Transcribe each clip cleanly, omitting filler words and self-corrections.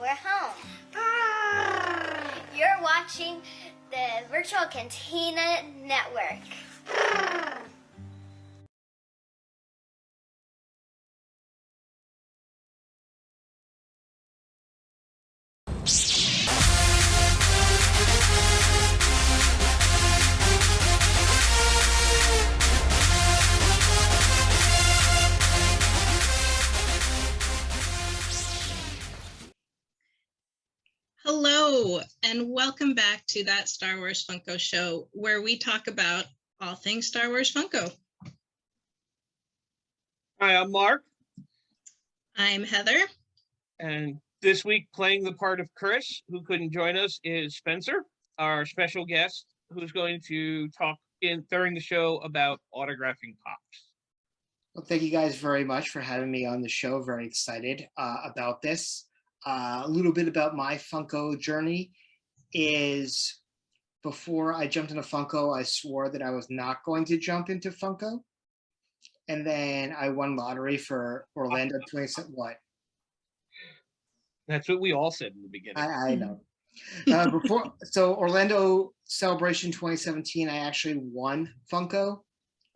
we're home. You're watching the Virtual Cantina Network. Hello, and welcome back to That Star Wars Funko Show, where we talk about all things Star Wars Funko. Hi, I'm Mark. I'm Heather. And this week, playing the part of Chris, who couldn't join us, is Spencer, our special guest, who's going to talk during the show about autographing pops. Well, thank you guys very much for having me on the show. Very excited about this. A little bit about my Funko journey is before I jumped into Funko, I swore that I was not going to jump into Funko. And then I won lottery for Orlando 27. What? That's what we all said in the beginning. I know. So Orlando Celebration 2017, I actually won Funko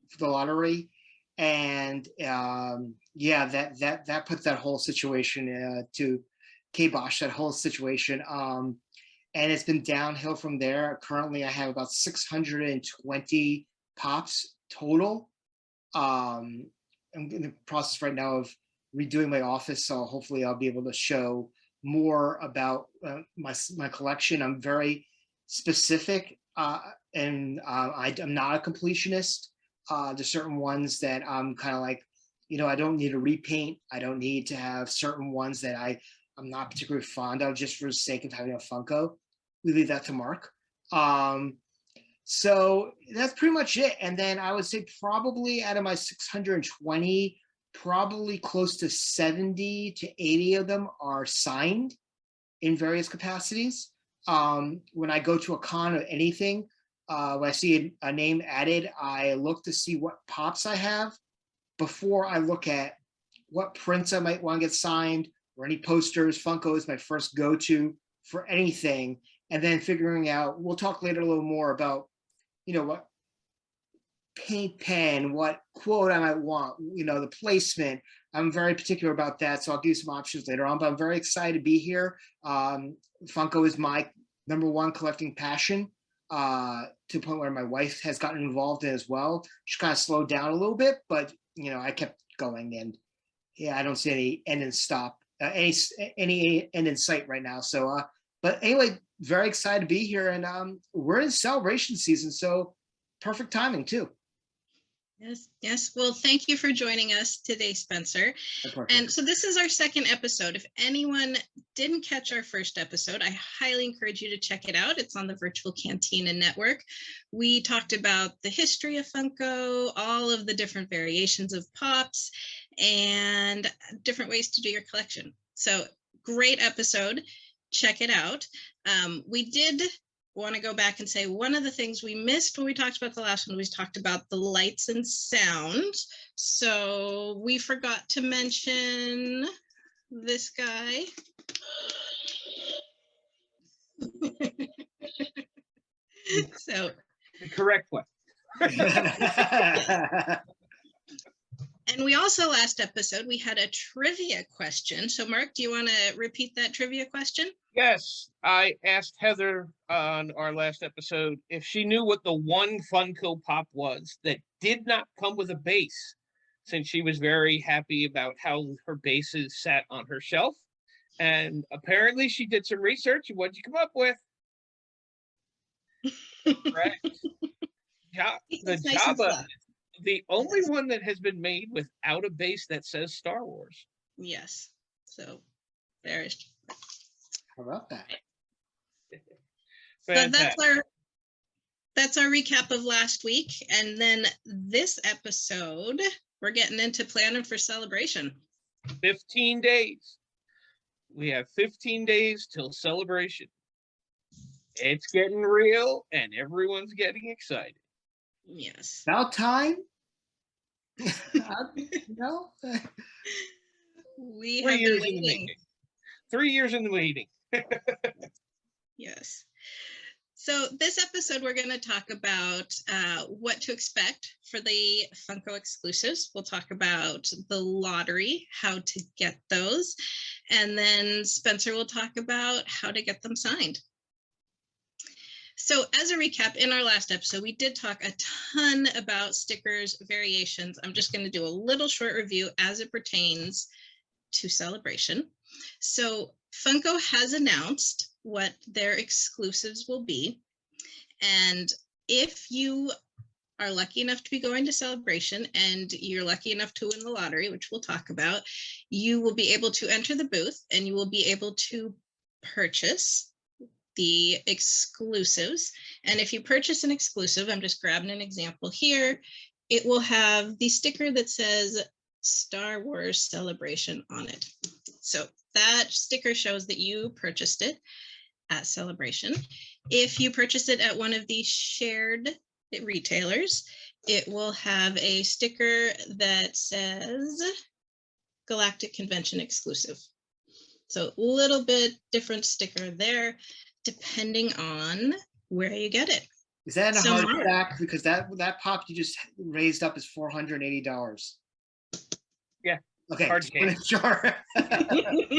for the lottery. And yeah, that put that whole situation to kibosh, that whole situation. And it's been downhill from there. Currently, I have about 620 pops total. I'm in the process right now of redoing my office, so hopefully I'll be able to show more about my collection. I'm very specific, and I'm not a completionist. There's certain ones that I'm kind of like, I don't need to repaint. I don't need to have certain ones that I'm not particularly fond of just for the sake of having a Funko. We leave that to Mark. So that's pretty much it. And then I would say probably out of my 620, probably close to 70 to 80 of them are signed in various capacities. When I go to a con or anything, when I see a name added, I look to see what pops I have before I look at what prints I might want to get signed or any posters. Funko is my first go-to for anything. And then figuring out, we'll talk later a little more about, what paint pen, what quote I might want, the placement. I'm very particular about that. So I'll give you some options later on, but I'm very excited to be here. Funko is my #1 collecting passion, to the point where my wife has gotten involved in as well. She kind of slowed down a little bit, but I kept going, and yeah, I don't see any end in stop, any end in sight right now. So, but anyway, very excited to be here, and we're in celebration season, so perfect timing too. Yes. Well, thank you for joining us today, Spencer. And so this is our second episode. If anyone didn't catch our first episode, I highly encourage you to check it out. It's on the Virtual Cantina Network. We talked about the history of Funko, all of the different variations of pops, and different ways to do your collection. So great episode. Check it out. We did want to go back and say one of the things we missed when we talked about the last one, we talked about the lights and sound. So we forgot to mention this guy. So the correct one. And we also, last episode, we had a trivia question. So Mark, do you want to repeat that trivia question? Yes, I asked Heather on our last episode if she knew what the one Funko Pop was that did not come with a base, since she was very happy about how her bases sat on her shelf. And apparently she did some research, and what'd you come up with? Correct. The Jabba. The only one that has been made without a base that says Star Wars. Yes. So there's. How about that? So that's our recap of last week, and then this episode we're getting into planning for celebration. 15 days. We have 15 days till celebration. It's getting real, and everyone's getting excited. Yes. About time. We have been waiting. 3 years in the meeting. Yes. So this episode, we're going to talk about what to expect for the Funko exclusives. We'll talk about the lottery, how to get those, and then Spencer will talk about how to get them signed. So as a recap, in our last episode, we did talk a ton about stickers, variations. I'm just going to do a little short review as it pertains to Celebration. So Funko has announced what their exclusives will be. And if you are lucky enough to be going to Celebration and you're lucky enough to win the lottery, which we'll talk about, you will be able to enter the booth and you will be able to purchase the exclusives. And if you purchase an exclusive, I'm just grabbing an example here, it will have the sticker that says Star Wars Celebration on it. So that sticker shows that you purchased it at Celebration. If you purchase it at one of the shared retailers, it will have a sticker that says Galactic Convention exclusive. So a little bit different sticker there, depending on where you get it. Is that in a So hardback? Because that pop you just raised up is $480. Yeah. Okay. Hard just wanna make sure.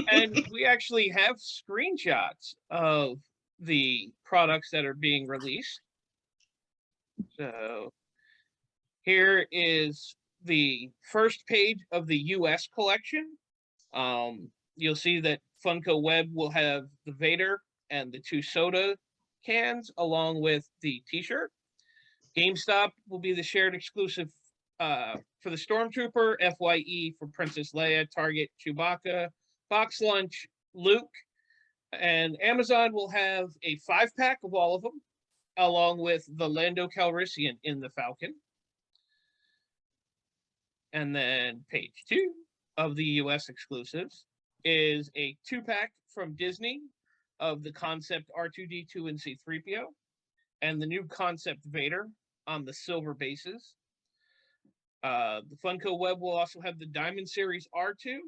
And we actually have screenshots of the products that are being released. So here is the first page of the US collection. You'll see that Funko Web will have the Vader and the 2 soda cans along with the t-shirt. GameStop will be the shared exclusive for the Stormtrooper, FYE for Princess Leia, Target, Chewbacca, Box Lunch, Luke, and Amazon will have a 5-pack of all of them, along with the Lando Calrissian in the Falcon. And then page 2 of the US exclusives is a 2-pack from Disney of the concept R2-D2 and C-3PO, and the new concept Vader on the silver bases. The Funko Web will also have the Diamond Series R2,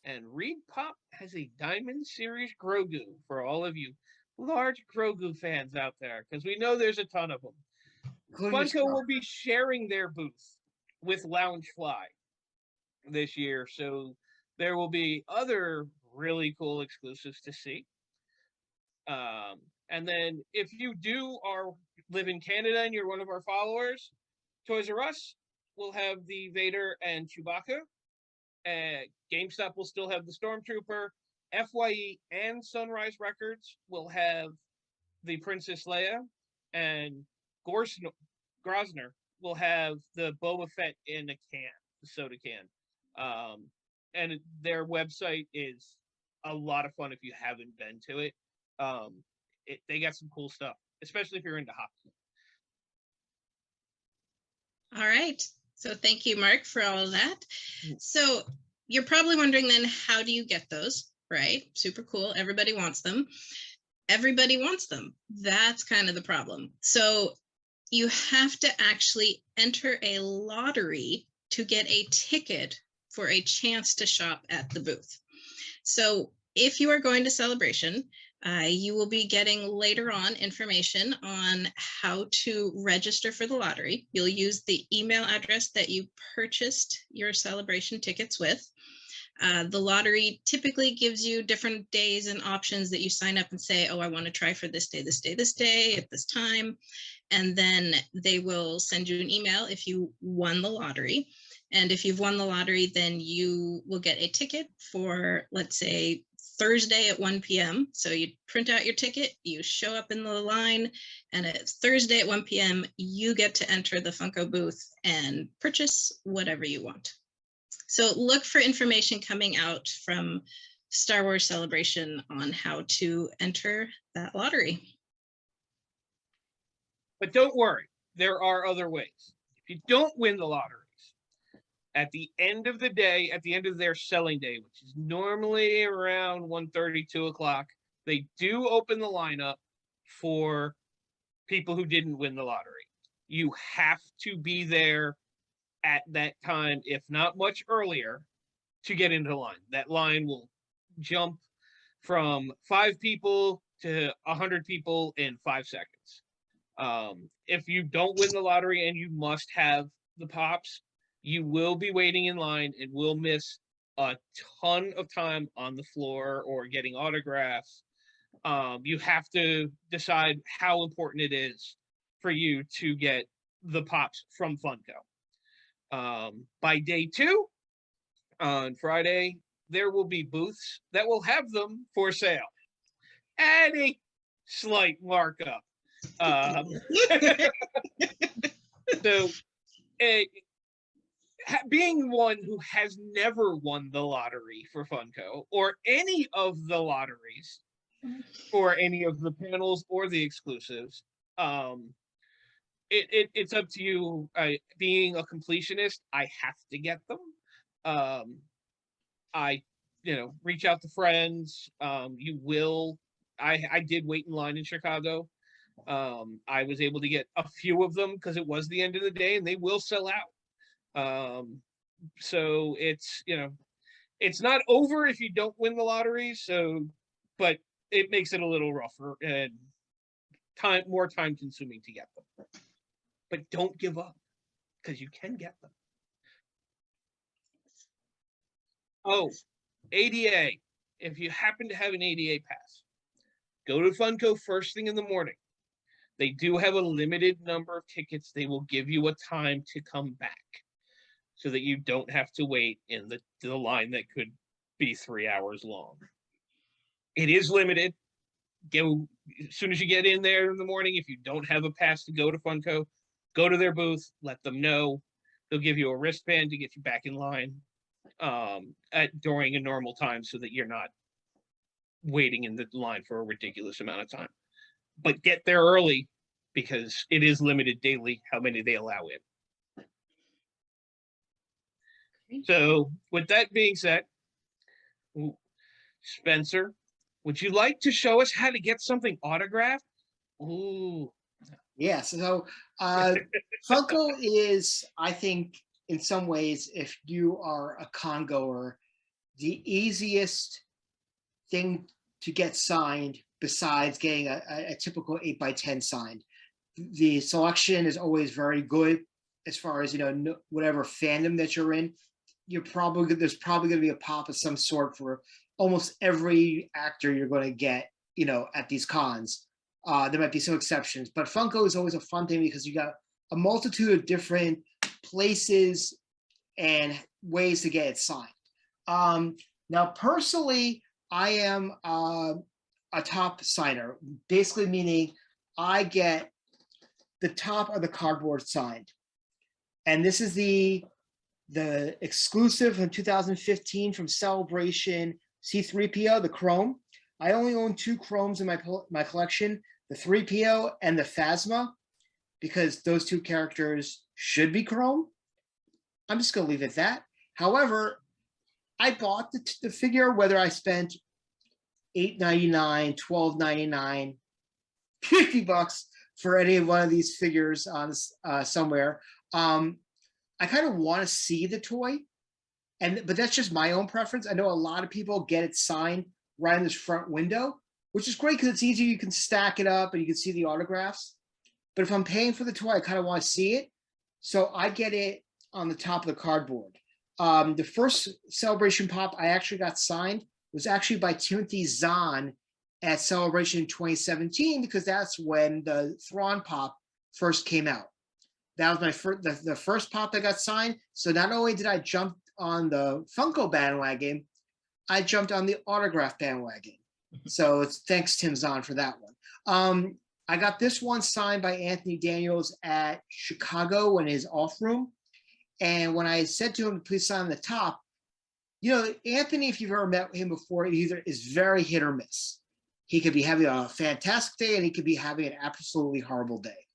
and Reed Pop has a Diamond Series Grogu for all of you large Grogu fans out there, because we know there's a ton of them. Funko will be sharing their booth with Loungefly this year, so there will be other really cool exclusives to see. And then if you live in Canada and you're one of our followers, Toys R Us will have the Vader and Chewbacca. GameStop will still have the Stormtrooper. FYE and Sunrise Records will have the Princess Leia, and Grosner will have the Boba Fett in a can, the soda can. And their website is a lot of fun if you haven't been to it. They got some cool stuff, especially if you're into hockey. All right. So thank you, Mark, for all of that. So you're probably wondering then, how do you get those, right? Super cool. Everybody wants them. Everybody wants them. That's kind of the problem. So you have to actually enter a lottery to get a ticket for a chance to shop at the booth. So if you are going to Celebration, you will be getting later on information on how to register for the lottery. You'll use the email address that you purchased your Celebration tickets with. The lottery typically gives you different days and options that you sign up and say, oh, I want to try for this day, this day, this day, at this time. And then they will send you an email if you won the lottery. And if you've won the lottery, then you will get a ticket for, let's say, Thursday at 1 p.m. So you print out your ticket, you show up in the line, and it's Thursday at 1 p.m. You get to enter the Funko booth and purchase whatever you want. So look for information coming out from Star Wars Celebration on how to enter that lottery. But don't worry, there are other ways. If you don't win the lotteries, at the end of the day, at the end of their selling day, which is normally around 1:30, 2 o'clock, they do open the lineup for people who didn't win the lottery. You have to be there at that time, if not much earlier, to get into the line. That line will jump from 5 people to 100 people in 5 seconds. If you don't win the lottery and you must have the pops, you will be waiting in line and will miss a ton of time on the floor or getting autographs. You have to decide how important it is for you to get the pops from Funko. By day 2, on Friday, there will be booths that will have them for sale at a slight markup. So, being one who has never won the lottery for Funko or any of the lotteries or any of the panels or the exclusives, it's up to you. Being a completionist, I have to get them. I reach out to friends. You will. I did wait in line in Chicago. I was able to get a few of them because it was the end of the day, and they will sell out. So it's it's not over if you don't win the lottery. So, but it makes it a little rougher and more time consuming to get them. But don't give up, because you can get them. Oh, ADA. If you happen to have an ADA pass, go to Funko first thing in the morning. They do have a limited number of tickets. They will give you a time to come back so that you don't have to wait in the line that could be 3 hours long. It is limited. Go as soon as you get in there in the morning. If you don't have a pass to go to Funko, go to their booth, let them know. They'll give you a wristband to get you back in line during a normal time so that you're not waiting in the line for a ridiculous amount of time. But get there early because it is limited daily how many they allow in. So with that being said, Spencer, would you like to show us how to get something autographed? Ooh. Yes. So Funko is, I think, in some ways, if you are a con goer, the easiest thing to get signed besides getting a typical 8x10 signed. The selection is always very good as far as, whatever fandom that you're in. There's probably going to be a pop of some sort for almost every actor you're going to get, at these cons. There might be some exceptions, but Funko is always a fun thing because you got a multitude of different places and ways to get it signed. Now, personally, I am a top signer, basically meaning I get the top of the cardboard signed. And this is the exclusive from 2015 from Celebration C3PO, the Chrome. I only own 2 Chromes in my collection, the 3PO and the Phasma, because those 2 characters should be Chrome. I'm just going to leave it at that. However, I bought the figure, whether I spent $8.99, $12.99, $50 for any one of these figures on somewhere. I kind of want to see the toy, but that's just my own preference. I know a lot of people get it signed right in this front window, which is great because it's easy. You can stack it up and you can see the autographs. But if I'm paying for the toy, I kind of want to see it. So I get it on the top of the cardboard. The first Celebration pop I actually got signed was actually by Timothy Zahn at Celebration 2017, because that's when the Thrawn pop first came out. That was my the first pop that got signed. So not only did I jump on the Funko bandwagon, I jumped on the autograph bandwagon. So it's thanks Tim Zahn for that one. I got this one signed by Anthony Daniels at Chicago in his off room. And when I said to him, please sign on the top, Anthony, if you've ever met him before, either is very hit or miss. He could be having a fantastic day and he could be having an absolutely horrible day.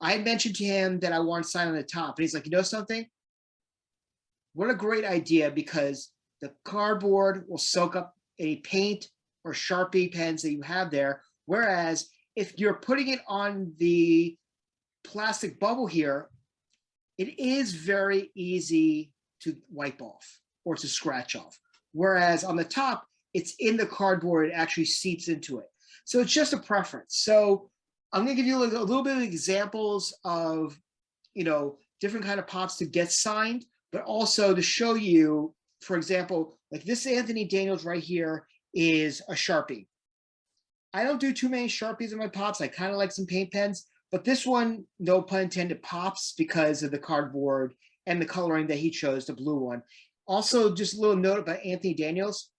I had mentioned to him that I want to sign on the top, and he's like, something? What a great idea, because the cardboard will soak up any paint or Sharpie pens that you have there. Whereas if you're putting it on the plastic bubble here, it is very easy to wipe off or to scratch off. Whereas on the top, it's in the cardboard, it actually seeps into it. So it's just a preference. So I'm gonna give you a little bit of examples of, you know, different kind of pops to get signed, but also to show you, for example, like this Anthony Daniels right here is a Sharpie. I don't do too many Sharpies in my pops. I kind of like some paint pens, but this one, no pun intended, pops because of the cardboard and the coloring that he chose, the blue one. Also, just a little note about Anthony Daniels.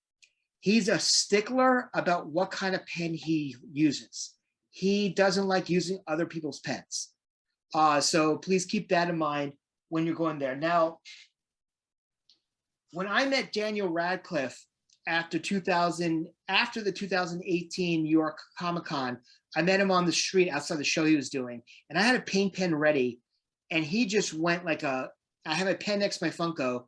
He's a stickler about what kind of pen he uses. He doesn't like using other people's pens. So please keep that in mind when you're going there. Now, when I met Daniel Radcliffe after the 2018 New York Comic-Con, I met him on the street outside the show he was doing, and I had a paint pen ready, and he just went like I have a pen next to my Funko,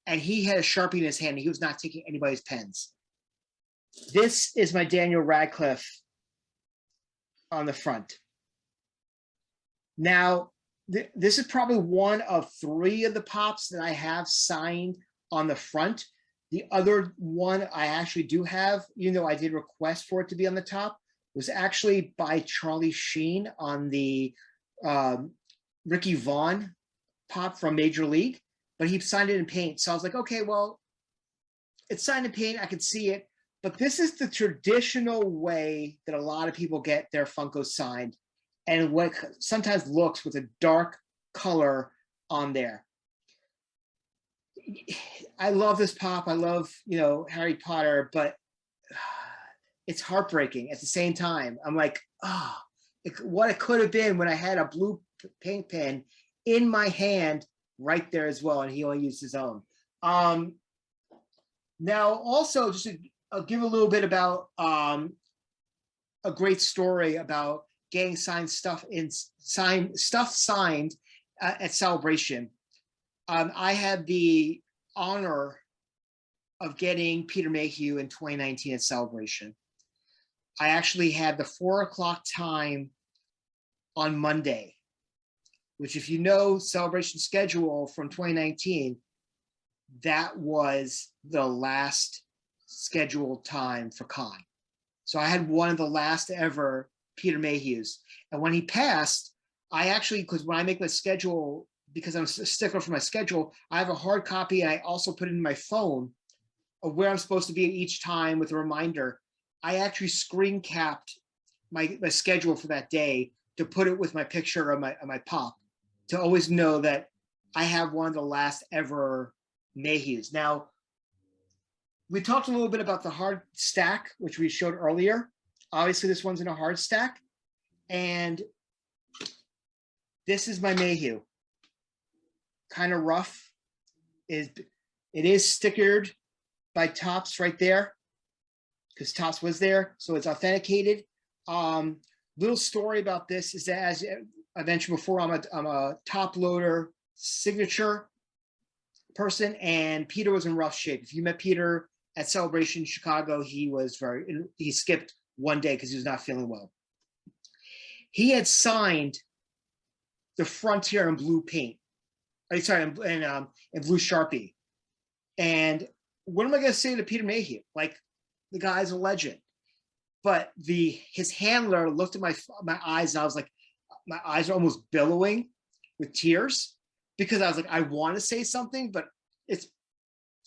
and he had a Sharpie in his hand, and he was not taking anybody's pens. This is my Daniel Radcliffe on the front. Now, this is probably one of 3 of the pops that I have signed on the front. The other one I actually do have, even though I did request for it to be on the top, was actually by Charlie Sheen on the Ricky Vaughn pop from Major League, but he signed it in paint. So I was like, okay, well, it's signed in paint, I can see it, but this is the traditional way that a lot of people get their Funko signed, and what sometimes looks with a dark color on there. I love this pop. I love, you know, Harry Potter, but it's heartbreaking at the same time. I'm like, oh, what it could have been when I had a blue paint pen in my hand right there as well, and he only used his own. Now, also, just I'll give a little bit about a great story about getting signed stuff signed at Celebration. I had the honor of getting Peter Mayhew in 2019 at Celebration. I actually had the 4 o'clock time on Monday, which, if you know Celebration schedule from 2019, that was the last scheduled time for con. So I had one of the last ever Peter Mayhews. And when he passed, I actually, because when I make my schedule, because I'm a stickler for my schedule, I have a hard copy, and I also put it in my phone of where I'm supposed to be at each time with a reminder. I actually screen capped my schedule for that day to put it with my picture of my pop, to always know that I have one of the last ever Mayhews. Now, we talked a little bit about the hard stack, which we showed earlier. Obviously, this one's in a hard stack, and this is my Mayhew. Kind of rough. It is stickered by Topps right there, because Topps was there, so it's authenticated. Little story about this is that, as I mentioned before, I'm a top loader signature person, and Peter was in rough shape. If you met Peter at Celebration in Chicago, he skipped one day because he was not feeling well. He had signed the Frontier in blue paint. Sorry, in blue Sharpie. And what am I going to say to Peter Mayhew? Like, the guy's a legend. But his handler looked at my eyes, and I was like, my eyes are almost billowing with tears, because I was like, I want to say something, but it's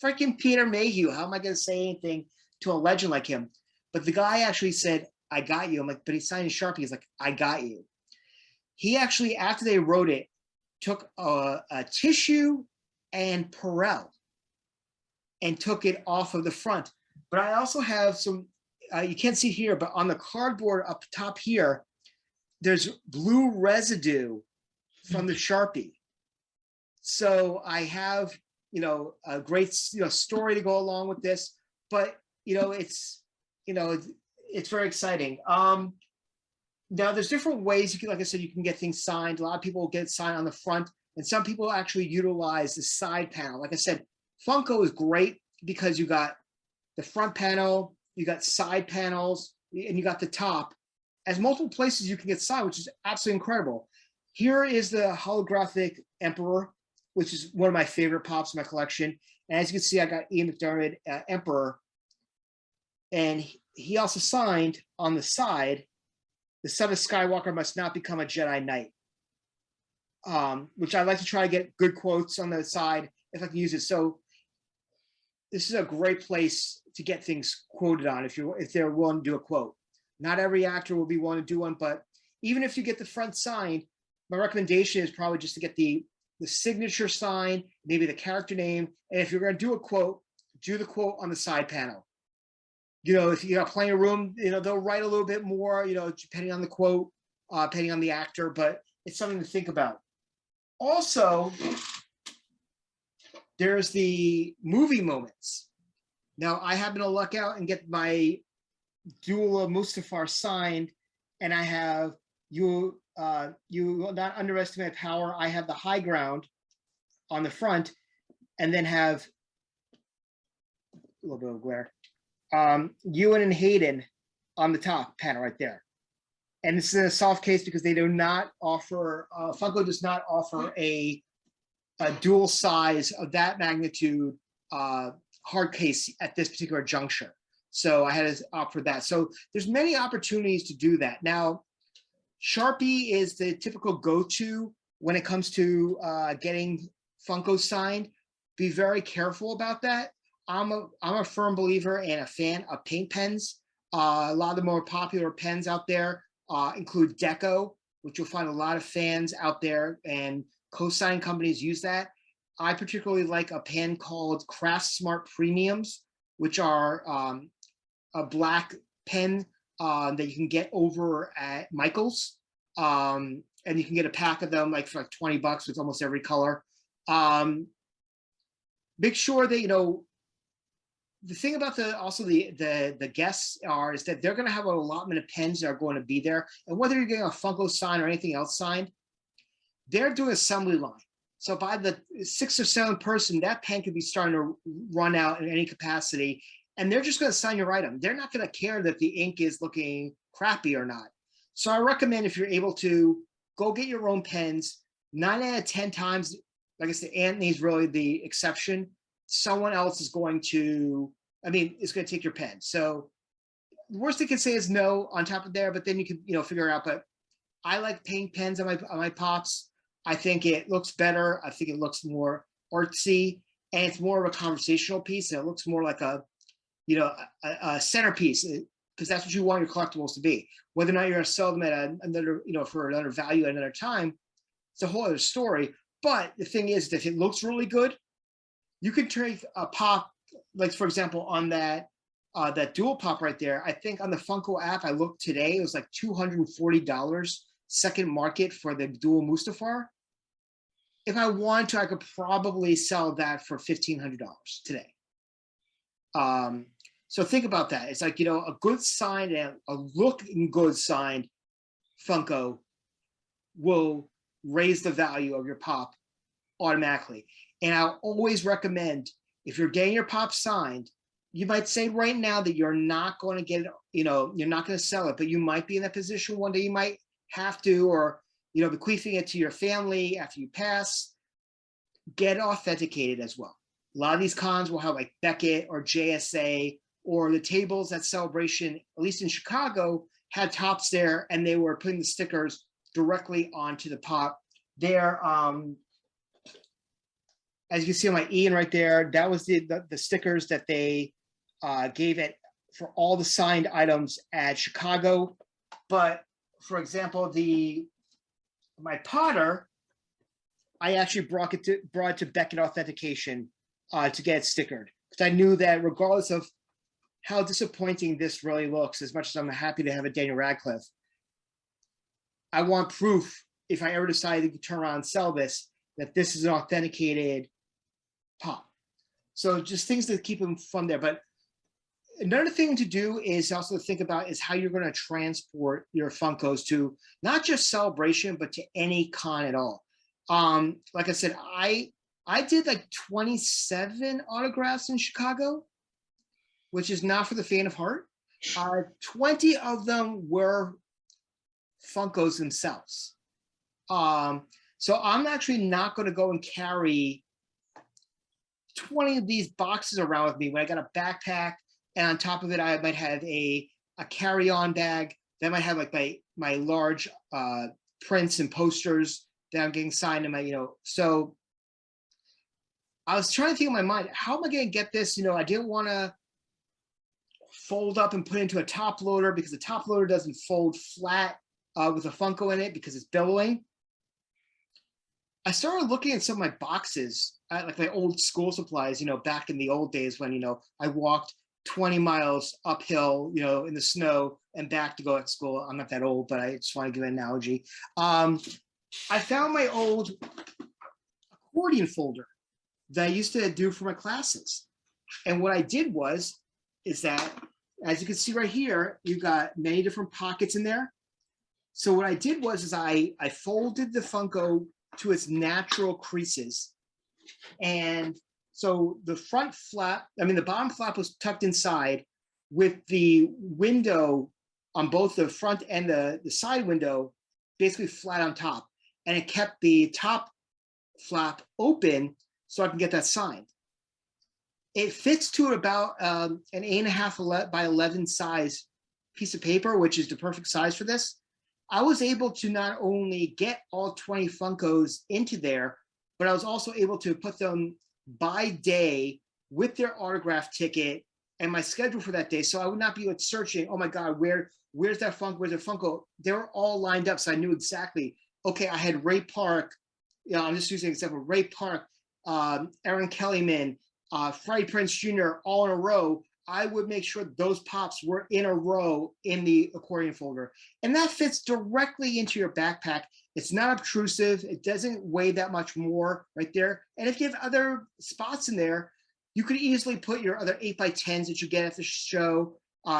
freaking Peter Mayhew. How am I going to say anything to a legend like him? But the guy actually said, I got you. I'm like, but he signed a Sharpie. He's like, I got you. He actually, after they wrote it, took a tissue and Perel and took it off of the front. But I also have some, you can't see here, but on the cardboard up top here, there's blue residue from the Sharpie. So I have, you know, a great, you know, story to go along with this, but, you know, it's very exciting. Now, there's different ways you can, like I said, you can get things signed. A lot of people get signed on the front, and some people actually utilize the side panel. Like I said, Funko is great because you got the front panel, you got side panels, and you got the top. As multiple places you can get signed, which is absolutely incredible. Here is the holographic Emperor, which is one of my favorite pops in my collection. And as you can see, I got Ian McDermott Emperor And he also signed on the side, "The son of Skywalker must not become a Jedi Knight," which I like to try to get good quotes on the side if I can use it. So this is a great place to get things quoted on if they're willing to do a quote. Not every actor will be willing to do one, but even if you get the front signed, my recommendation is probably just to get the signature sign, maybe the character name, and if you're going to do a quote, do the quote on the side panel. If you got plenty of room, they'll write a little bit more, depending on the quote, depending on the actor, but it's something to think about. Also, there's the movie moments. Now, I happen to luck out and get my Duel of Mustafar signed, and I have you will not underestimate power. I have the high ground on the front, and then have a little bit of glare. Ewan and Hayden on the top panel right there. And this is in a soft case because they do not offer, Funko does not offer a dual size of that magnitude hard case at this particular juncture. So I had to opt for that. So there's many opportunities to do that. Now, Sharpie is the typical go-to when it comes to getting Funko signed. Be very careful about that. I'm a firm believer and a fan of paint pens. A lot of the more popular pens out there include Deco, which you'll find a lot of fans out there, and co-sign companies use that. I particularly like a pen called Craft Smart Premiums, which are a black pen that you can get over at Michael's. And you can get a pack of them for like $20 with almost every color. Make sure that, the thing about the guests is that they're going to have an allotment of pens that are going to be there. And whether you're getting a Funko sign or anything else signed, they're doing assembly line. So by the 6th or 7th person, that pen could be starting to run out in any capacity. And they're just going to sign your item. They're not going to care that the ink is looking crappy or not. So I recommend, if you're able to, go get your own pens. 9 out of 10 times, like I said, Anthony's really the exception. Someone else is going to take your pen. So the worst they can say is no on top of there, but then you can, figure it out. But I like paint pens on my pops. I think it looks better. I think it looks more artsy, and it's more of a conversational piece. And it looks more like a centerpiece, because that's what you want your collectibles to be. Whether or not you're going to sell them at another, for another value at another time, it's a whole other story. But the thing is, if it looks really good, you can take a pop, like for example, on that dual pop right there. I think on the Funko app, I looked today, it was like $240 second market for the dual Mustafar. If I wanted to, I could probably sell that for $1,500 today. So think about that. It's like, a good signed and a looking good signed Funko will raise the value of your pop automatically. And I'll always recommend, if you're getting your pop signed, you might say right now that you're not going to get it, you're not going to sell it, but you might be in that position one day. You might have to, or, bequeathing it to your family after you pass. Get it authenticated as well. A lot of these cons will have like Beckett or JSA, or the tables at Celebration, at least in Chicago, had tops there, and they were putting the stickers directly onto the pop. There, as you can see on my Ian right there, that was the stickers that they gave it for all the signed items at Chicago. But for example, my Potter, I actually brought it to Beckett Authentication to get it stickered, because I knew that regardless of how disappointing this really looks, as much as I'm happy to have a Daniel Radcliffe, I want proof, if I ever decide to turn around and sell this, that this is an authenticated pop. So just things to keep them from there. But another thing to do is also to think about is how you're going to transport your Funkos to not just Celebration, but to any con at all. Like I said, I did like 27 autographs in Chicago, which is not for the faint of heart. 20 of them were Funkos themselves. So I'm actually not going to go and carry 20 of these boxes around with me when I got a backpack And on top of it, I might have a carry-on bag. Then I might have like my large prints and posters that I'm getting signed in my, so I was trying to think in my mind, how am I going to get this? I didn't want to fold up and put into a top loader because the top loader doesn't fold flat with a Funko in it because it's billowing. I started looking at some of my boxes, like my old school supplies, back in the old days when, I walked 20 miles uphill, in the snow and back to go to school. I'm not that old, but I just want to give an analogy. I found my old accordion folder that I used to do for my classes. And what I did is that, as you can see right here, you've got many different pockets in there. So what I did is I folded the Funko to its natural creases. And so the the bottom flap was tucked inside with the window on both the front and the side window basically flat on top. And it kept the top flap open so I can get that signed. It fits to about an 8.5 by 11 size piece of paper, which is the perfect size for this. I was able to not only get all 20 Funkos into there, but I was also able to put them by day with their autograph ticket and my schedule for that day. So I would not be like searching, oh my God, where's that Funko? Where's the Funko? They were all lined up. So I knew exactly, okay, I had Ray Park, I'm just using an example, Ray Park, Aaron Kellyman, Freddie Prinze Jr. all in a row. I would make sure those pops were in a row in the accordion folder. And that fits directly into your backpack. It's not obtrusive. It doesn't weigh that much more right there. And if you have other spots in there, you could easily put your other 8x10s that you get at the show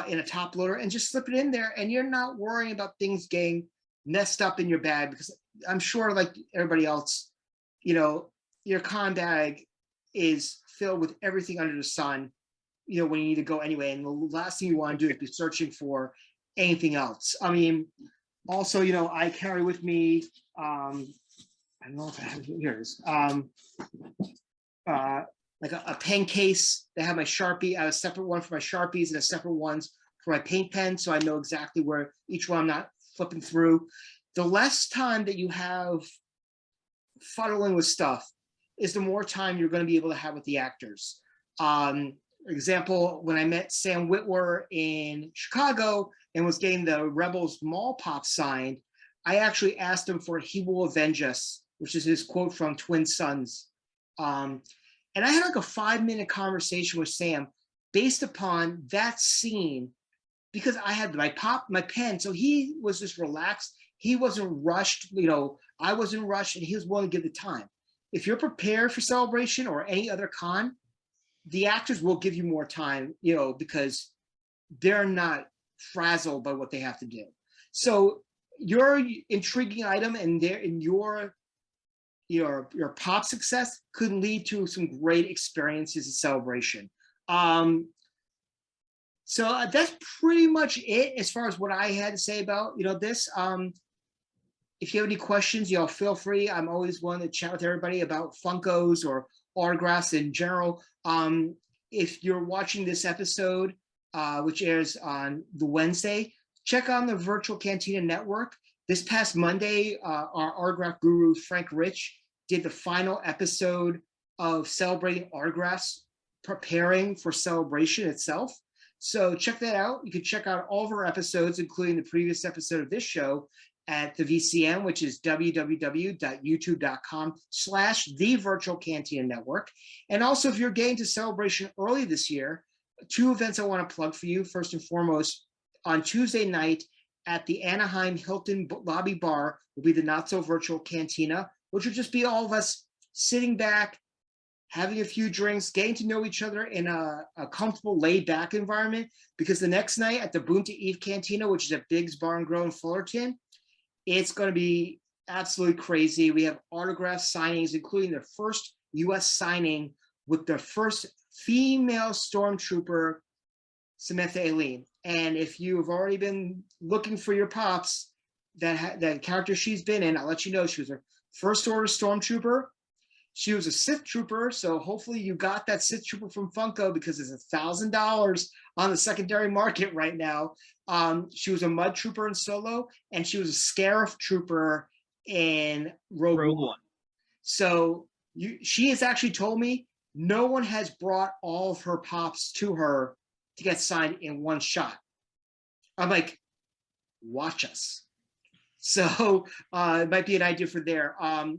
in a top loader and just slip it in there. And you're not worrying about things getting messed up in your bag, because I'm sure like everybody else, your con bag is filled with everything under the sun, when you need to go anyway. And the last thing you want to do is be searching for anything else. I mean, also, I carry with me, I don't know if I have it here. It is, like a pen case. They have my Sharpie. I have a separate one for my Sharpies and a separate ones for my paint pen. So I know exactly where each one, I'm not flipping through. The less time that you have fuddling with stuff is the more time you're going to be able to have with the actors. Example, when I met Sam Witwer in Chicago and was getting the Rebels Mall Pop signed, I actually asked him for "He Will Avenge Us," which is his quote from Twin Sons. And I had like a 5-minute conversation with Sam based upon that scene, because I had my pen. So he was just relaxed. He wasn't rushed. I wasn't rushed, and he was willing to give the time. If you're prepared for Celebration or any other con, the actors will give you more time, because they're not frazzled by what they have to do. So your intriguing item and your pop success could lead to some great experiences at Celebration. So that's pretty much it as far as what I had to say about this. If you have any questions, feel free. I'm always willing to chat with everybody about Funkos or autographs in general. If you're watching this episode, which airs on the Wednesday, check on the Virtual Cantina Network. This past Monday, our autograph guru, Frank Rich, did the final episode of Celebrating Autographs, preparing for Celebration itself. So check that out. You can check out all of our episodes, including the previous episode of this show, at the VCN, which is www.youtube.com/The Virtual Cantina Network. And also, if you're getting to Celebration early this year, 2 events I want to plug for you. First and foremost, on Tuesday night at the Anaheim Hilton Lobby Bar will be the Not So Virtual Cantina, which will just be all of us sitting back, having a few drinks, getting to know each other in a comfortable, laid-back environment. Because the next night at the Boonta Eve Cantina, which is at Biggs Bar and Grill in Fullerton, it's going to be absolutely crazy. We have autograph signings, including the first U.S. signing with the first female stormtrooper, Samantha Aileen. And if you have already been looking for your pops, that character she's been in, I'll let you know she was a First Order stormtrooper. She was a Sith trooper, so hopefully you got that Sith trooper from Funko, because it's $1,000 on the secondary market right now. She was a Mud Trooper in Solo, and she was a Scarif Trooper in Rogue One. So she has actually told me no one has brought all of her pops to her to get signed in one shot. I'm like, watch us. So it might be an idea for there.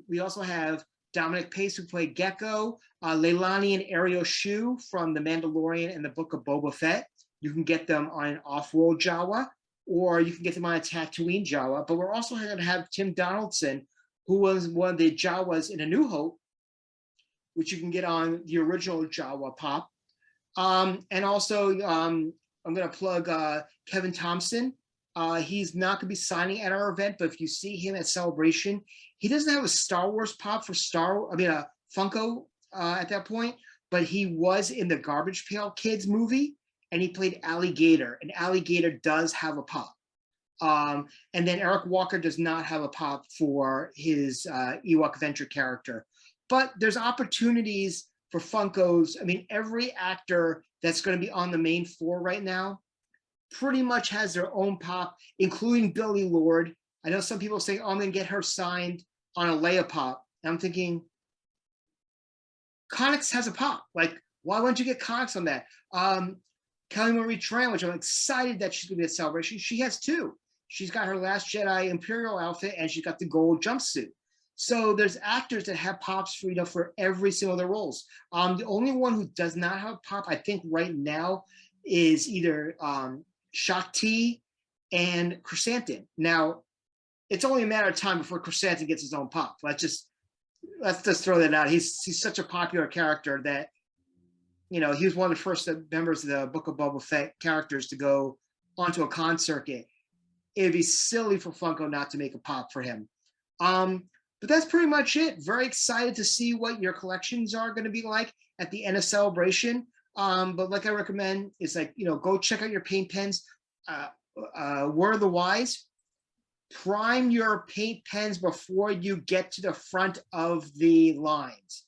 We also have Dominic Pace, who played Gecko, Leilani and Ariel Shu from The Mandalorian and the Book of Boba Fett. You can get them on an off-world Jawa, or you can get them on a Tatooine Jawa. But we're also going to have Tim Donaldson, who was one of the Jawas in A New Hope, which you can get on the original Jawa pop. And also, I'm going to plug Kevin Thompson. He's not going to be signing at our event, but if you see him at Celebration, he doesn't have a Star Wars pop for a Funko at that point, but he was in the Garbage Pail Kids movie, and he played Alligator, and Alligator does have a pop. And then Eric Walker does not have a pop for his Ewok Venture character. But there's opportunities for Funkos. I mean, every actor that's going to be on the main floor right now pretty much has their own pop, including Billy Lord. I know some people say, oh, I'm going to get her signed on a Leia pop. And I'm thinking, Connix has a pop. Like, why wouldn't you get Connix on that? Kelly Marie Tran, which I'm excited that she's going to be at Celebration. She has two. She's got her Last Jedi Imperial outfit, and she's got the gold jumpsuit. So there's actors that have pops for every single of their roles. The only one who does not have a pop, I think, right now is either Shakti and Chrysanthemum. Now, it's only a matter of time before Chrysanthemum gets his own pop. Let's just throw that out. He's such a popular character that, you know, he was one of the first members of the Book of Boba Fett characters to go onto a con circuit. It'd be silly for Funko not to make a pop for him. But that's pretty much it. Very excited to see what your collections are going to be like at the end of Celebration. But like I recommend is, like, you know, go check out your paint pens. Word of the wise, prime your paint pens before you get to the front of the lines.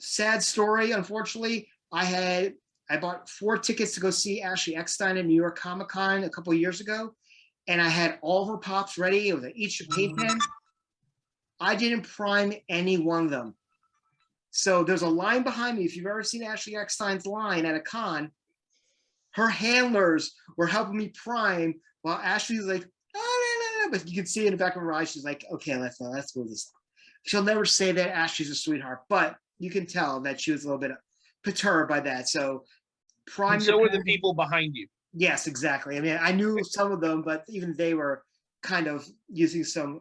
Sad story, unfortunately. I bought 4 tickets to go see Ashley Eckstein at New York Comic Con a couple of years ago, and I had all of her pops ready with each paint pen. I didn't prime any one of them. So there's a line behind me. If you've ever seen Ashley Eckstein's line at a con, her handlers were helping me prime while Ashley's like, oh, no. But you can see in the back of her eyes, she's like, okay, let's move this on. She'll never say that Ashley's a sweetheart, but you can tell that she was a little bit perturbed by that. So prime. And so were the people behind you. Yes, exactly. I mean, I knew some of them, but even they were kind of using some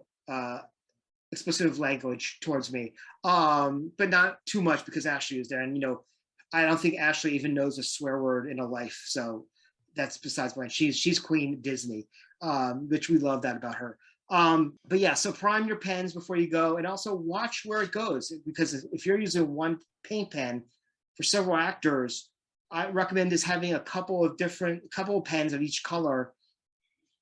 explicit language towards me, but not too much because Ashley was there. And, you know, I don't think Ashley even knows a swear word in her life. So that's besides the point. She's Queen Disney, which we love that about her. But yeah, so prime your pens before you go, and also watch where it goes, because if you're using one paint pen for several actors, I recommend just having a couple of pens of each color,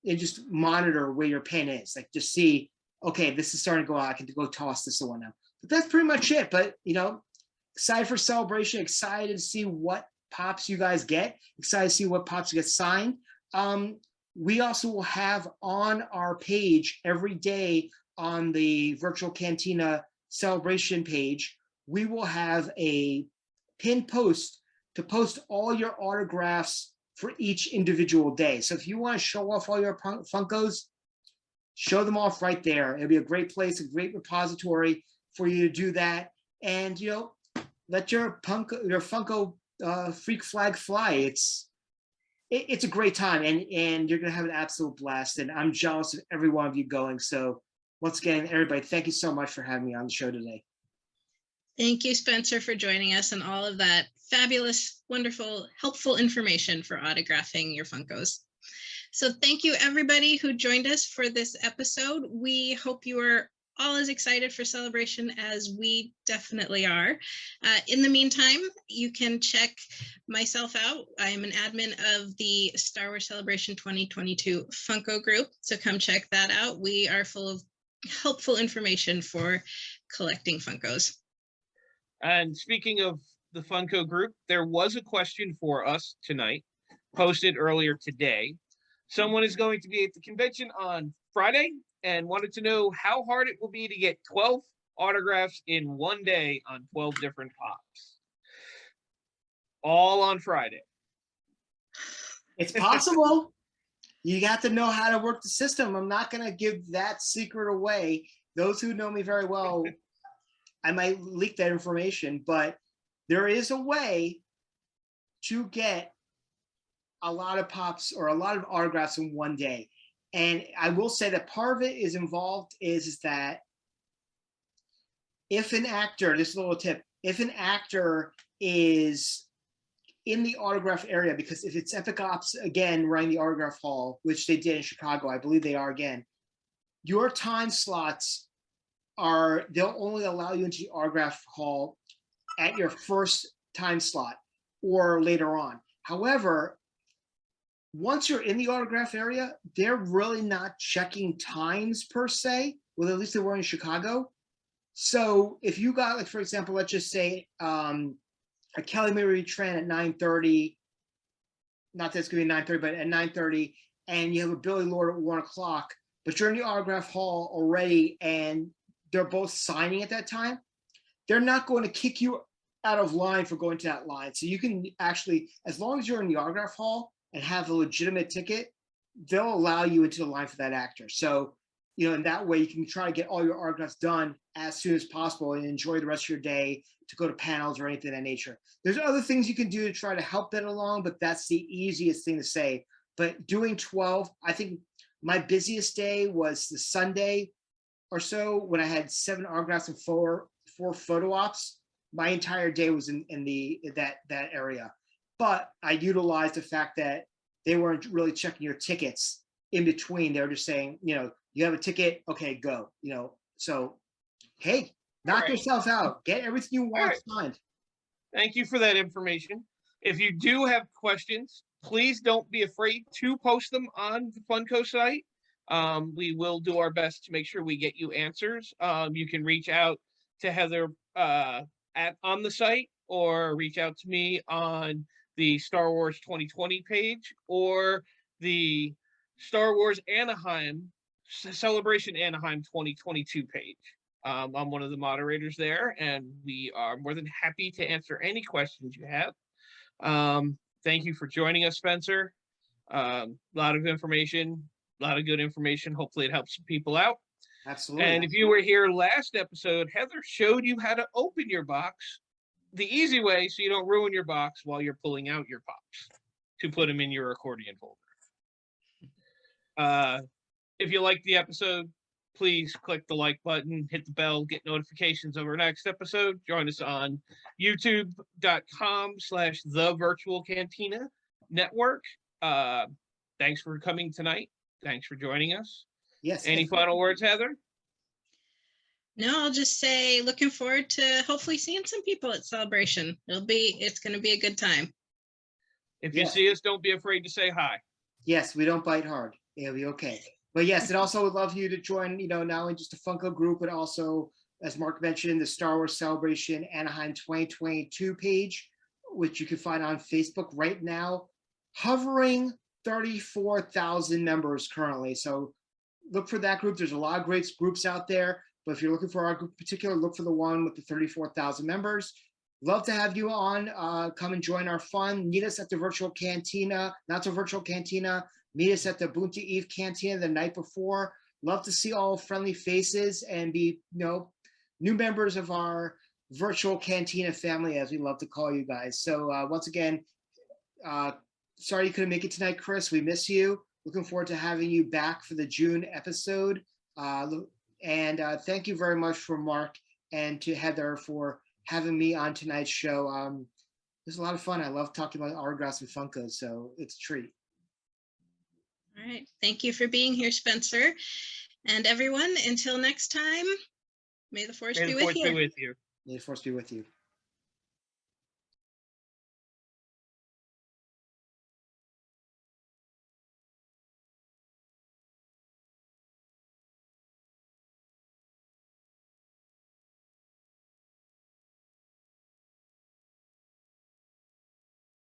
and just monitor where your pen is. Like, just see, okay, this is starting to go out, I can go toss this one now. But that's pretty much it. But, you know, excited for Celebration, excited to see what pops you guys get, excited to see what pops get signed. We also will have on our page every day on the Virtual Cantina Celebration page, we will have a pinned post to post all your autographs for each individual day. So if you want to show off all your Funkos, show them off right there. It'll be a great place, a great repository for you to do that. And, you know, let your Funko freak flag fly. It's a great time, and you're going to have an absolute blast. And I'm jealous of every one of you going. So once again, everybody, thank you so much for having me on the show today. Thank you, Spencer, for joining us and all of that fabulous, wonderful, helpful information for autographing your Funkos. So thank you, everybody who joined us for this episode. We hope you are all as excited for Celebration as we definitely are. In the meantime, you can check myself out. I am an admin of the Star Wars Celebration 2022 Funko group, so come check that out. We are full of helpful information for collecting Funkos. And speaking of the Funko group, there was a question for us tonight, posted earlier today. Someone is going to be at the convention on Friday and wanted to know how hard it will be to get 12 autographs in one day on 12 different pops. All on Friday. It's possible. You got to know how to work the system. I'm not going to give that secret away. Those who know me very well, I might leak that information, but there is a way to get a lot of pops or a lot of autographs in one day. And I will say that part of it is involved is that if an actor, this is a little tip, if an actor is in the autograph area, because if it's Epic Ops again running the autograph hall, which they did in Chicago, I believe they are again, your time slots are, they'll only allow you into the autograph hall at your first time slot or later on. However, once you're in the autograph area, they're really not checking times per se. Well, at least they were in Chicago. So if you got, like, for example, let's just say a Kelly Marie Tran at 9:30, not that it's gonna be 9:30, but at 9:30, and you have a Billy Lord at 1 o'clock, but you're in the autograph hall already and they're both signing at that time, they're not going to kick you out of line for going to that line. So you can actually, as long as you're in the autograph hall and have a legitimate ticket, they'll allow you into the line for that actor. So, you know, in that way you can try to get all your autographs done as soon as possible and enjoy the rest of your day to go to panels or anything of that nature. There's other things you can do to try to help that along, but that's the easiest thing to say. But doing 12, I think my busiest day was the Sunday or so when I had 7 autographs and four photo ops. My entire day was in that area. But I utilized the fact that they weren't really checking your tickets in between. They were just saying, you know, you have a ticket, okay, go. You know, so hey, knock yourself out. Get everything you want signed. Thank you for that information. If you do have questions, please don't be afraid to post them on the Funko site. We will do our best to make sure we get you answers. You can reach out to Heather on the site, or reach out to me on the Star Wars 2020 page or the Star Wars Anaheim Celebration Anaheim 2022 page. I'm one of the moderators there, and we are more than happy to answer any questions you have. Thank you for joining us, Spencer. A lot of information, a lot of good information. Hopefully it helps some people out. Absolutely. And if you were here last episode, Heather showed you how to open your box the easy way so you don't ruin your box while you're pulling out your pops to put them in your accordion folder. If you liked the episode, please click the like button, hit the bell, get notifications of our next episode. Join us on youtube.com/thevirtualcantina network. Thanks for coming tonight. Thanks for joining us. Yes. Any final words, Heather? No, I'll just say looking forward to hopefully seeing some people at Celebration. It's going to be a good time. If you see us, don't be afraid to say hi. Yes, we don't bite hard. It'll be okay. But yes, and also would love you to join, you know, not only just the Funko group, but also, as Mark mentioned, the Star Wars Celebration Anaheim 2022 page, which you can find on Facebook right now, hovering 34,000 members currently. So look for that group. There's a lot of great groups out there, but if you're looking for our group in particular, look for the one with the 34,000 members. Love to have you on. Come and join our fun. Meet us at the virtual cantina, not the virtual cantina. Meet us at the Bunta Eve Cantina the night before. Love to see all friendly faces and be, you know, new members of our virtual cantina family, as we love to call you guys. So once again, sorry you couldn't make it tonight, Chris. We miss you. Looking forward to having you back for the June episode. And thank you very much for Mark and to Heather for having me on tonight's show. It was a lot of fun. I love talking about autographs and Funkos, so it's a treat. All right. Thank you for being here, Spencer. And everyone, until next time, may the force be with you. May the force be with you.